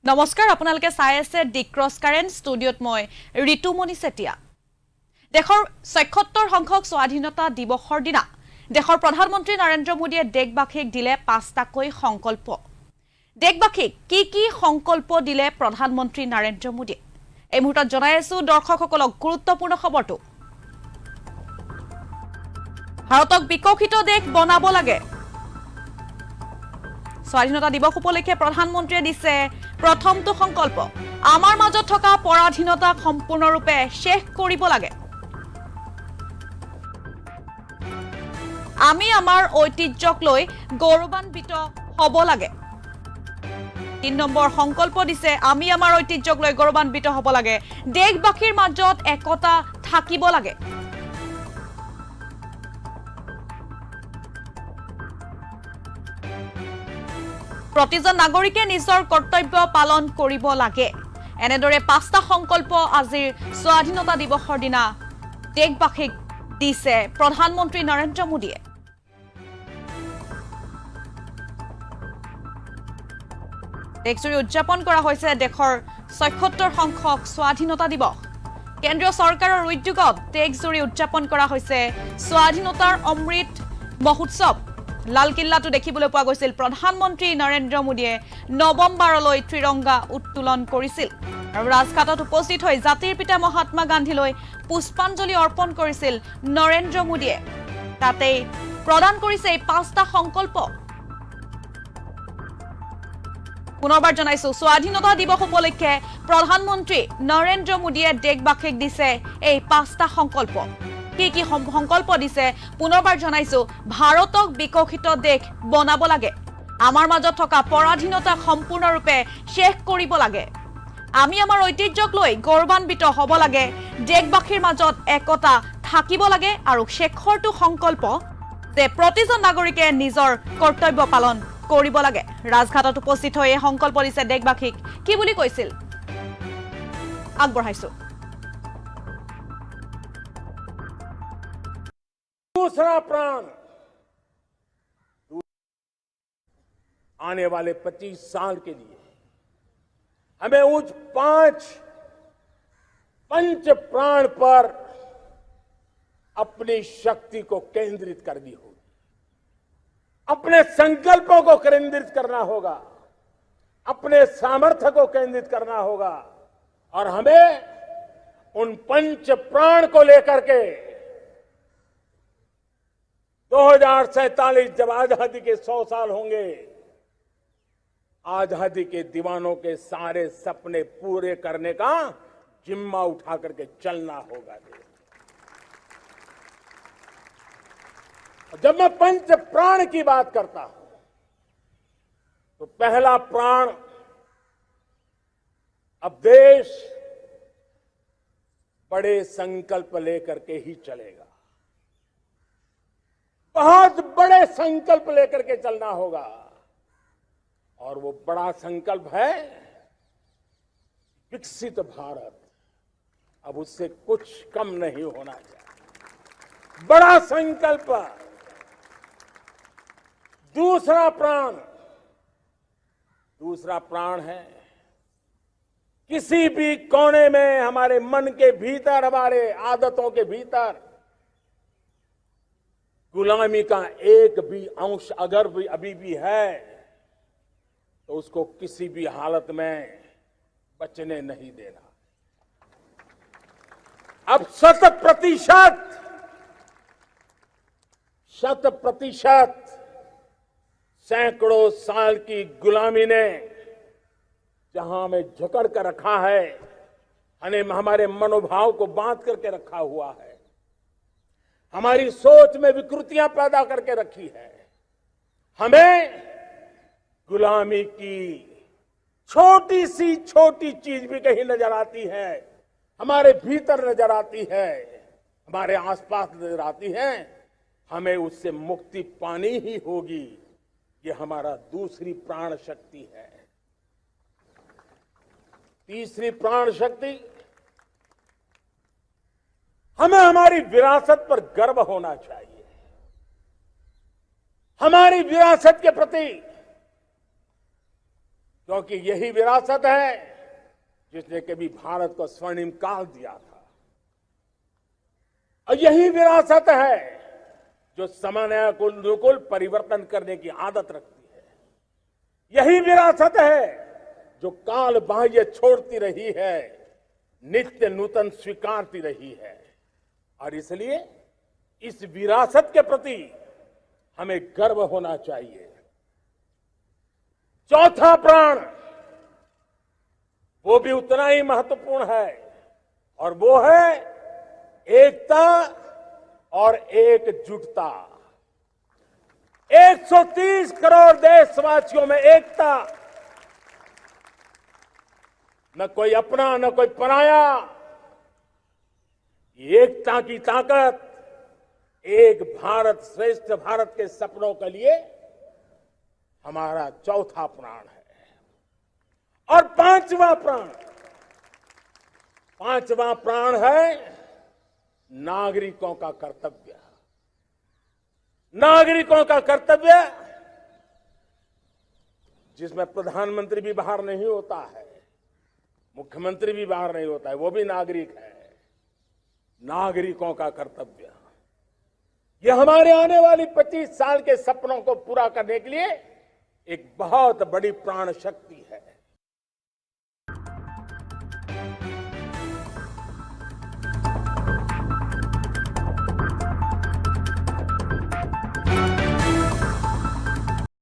নমস্কাৰ আপোনালোকে চাই আছে ডি ক্ৰছ কাৰেন্ট ষ্টুডিঅত মই ঋতুমণি চেতিয়া দেশৰ ৭৬ সংখ্যক স্বাধীনতা দিৱসৰ দিনা দেশৰ প্ৰধানমন্ত্ৰী নৰেন্দ্ৰ মোদীয়ে দেশবাসীক দিলে পাঁচটাকৈ সংকল্প দেশবাসীক কি সংকল্প দিলে প্ৰধানমন্ত্ৰী নৰেন্দ্ৰ মোদীয়ে এই মুহূৰ্তত জনাই আছো দৰ্শকসকলক গুৰুত্বপূৰ্ণ খবৰটো ভাৰতক বিকশিত দেশ বনাব লাগে স্বাধীনতা দিৱস উপলক্ষে প্ৰধানমন্ত্ৰীয়ে দিছে প্ৰথমটো সংকল্প আমাৰ মাজত থকা পৰাধীনতা সম্পূৰ্ণৰূপে শেষ কৰিব লাগে আমি আমাৰ ঐতিহ্যক লৈ গৌৰৱান্বিত হ'ব লাগে ৩ নম্বৰ সংকল্প দিছে আমি আমাৰ ঐতিহ্যক লৈ গৌৰৱান্বিত হ'ব লাগে দেশবাসীৰ মাজত একতা থাকিব লাগে প্ৰতিজন নাগৰিকে নিজৰ কৰ্তব্য পালন কৰিব লাগে এনেদৰে পাঁচটা সংকল্প আজিৰ স্বাধীনতা দিৱসৰ দিনা দেশবাসীক দিছে প্ৰধানমন্ত্ৰী নৰেন্দ্ৰ মোদীয়ে দেশজুৰি উদযাপন কৰা হৈছে দেশৰ ৭৬ সংখ্যক স্বাধীনতা দিৱস কেন্দ্ৰীয় চৰকাৰৰ উদ্যোগত দেশজুৰি উদযাপন কৰা হৈছে স্বাধীনতাৰ অমৃত মহোৎসৱ লাল কিল্লাটো দেখিবলৈ পোৱা গৈছিল প্ৰধানমন্ত্ৰী নৰেন্দ্ৰ মোদীয়ে নৱমবাৰলৈ ত্ৰিৰংগা উত্তোলন কৰিছিল আৰু ৰাজঘাটত উপস্থিত হৈ জাতিৰ পিতা মহাত্মা গান্ধীলৈ পুষ্পাঞ্জলি অৰ্পণ কৰিছিল নৰেন্দ্ৰ মোদীয়ে তাতে প্ৰদান কৰিছে এই পাঁচটা সংকল্প পুনৰবাৰ জনাইছো স্বাধীনতা দিৱস উপলক্ষে প্ৰধানমন্ত্ৰী নৰেন্দ্ৰ মোদীয়ে দেশবাসীক দিছে এই পাঁচটা সংকল্প কি সংকল্প দিছে পুনৰবাৰ জনাইছো ভাৰতক বিকশিত দেশ বনাব লাগে আমাৰ মাজত থকা পৰাধীনতা সম্পূৰ্ণৰূপে শেষ কৰিব লাগে আমি আমাৰ ঐতিহ্যক লৈ গৌৰৱান্বিত হ'ব লাগে দেশবাসীৰ মাজত একতা থাকিব লাগে আৰু শেষৰটো সংকল্প যে প্ৰতিজন নাগৰিকে নিজৰ কৰ্তব্য পালন কৰিব লাগে ৰাজঘাটত উপস্থিত হৈ এই সংকল্প দিছে দেশবাসীক কি বুলি কৈছিল আগবঢ়াইছো दूसरा प्राण आने वाले 25 साल के लिए हमें उस पंच प्राण पर अपनी शक्ति को केंद्रित करनी होगी अपने संकल्पों को केंद्रित करना होगा अपने सामर्थ्य को केंद्रित करना होगा और हमें उन पंच प्राण को लेकर के 2047 जब आजादी के 100 साल होंगे आजादी के दीवानों के सारे सपने पूरे करने का जिम्मा उठा करके चलना होगा जब मैं पंच प्राण की बात करता हूं तो पहला प्राण अब देश बड़े संकल्प लेकर के ही चलेगा बहुत बड़े संकल्प लेकर के चलना होगा और वो बड़ा संकल्प है विकसित भारत अब उससे कुछ कम नहीं होना चाहिए बड़ा संकल्प दूसरा प्राण है किसी भी कोने में हमारे मन के भीतर हमारे आदतों के भीतर गुलामी का एक भी अंश अगर भी अभी भी है तो उसको किसी भी हालत में बचने नहीं देना अब 100% सैकड़ों साल की गुलामी ने जहां हमें जकड़ कर रखा है हमारे मनोभाव को बांध करके रखा हुआ है हमारी सोच में विकृतियां पैदा करके रखी है हमें गुलामी की छोटी चीज भी कहीं नजर आती है हमारे भीतर नजर आती है हमारे आसपास नजर आती है हमें उससे मुक्ति पानी ही होगी ये हमारा दूसरी प्राण शक्ति है तीसरी प्राण शक्ति हमें हमारी विरासत पर गर्व होना चाहिए हमारी विरासत के प्रति क्योंकि यही विरासत है जिसने कभी भारत को स्वर्णिम काल दिया था, और यही विरासत है जो समय को अनुकूल परिवर्तन करने की आदत रखती है। यही विरासत है जो काल बाह्य छोड़ती रही है, नित्य नूतन स्वीकारती रही है। और इसलिए इस विरासत के प्रति हमें गर्व होना चाहिए। चौथा प्राण वो भी उतना ही महत्वपूर्ण है, और वो है एकता और एकजुटता। 130 करोड़ देशवासियों में एकता, न कोई अपना न कोई पराया। एकता की ताकत एक भारत श्रेष्ठ भारत के सपनों के लिए हमारा चौथा प्राण है। और पांचवा प्राण है नागरिकों का कर्तव्य। नागरिकों का कर्तव्य जिसमें प्रधानमंत्री भी बाहर नहीं होता है, मुख्यमंत्री भी बाहर नहीं होता है, वो भी नागरिक है। नागरिकों का कर्तव्य, यह हमारे आने वाली 25 साल के सपनों को पूरा करने के लिए एक बहुत बड़ी प्राण शक्ति है।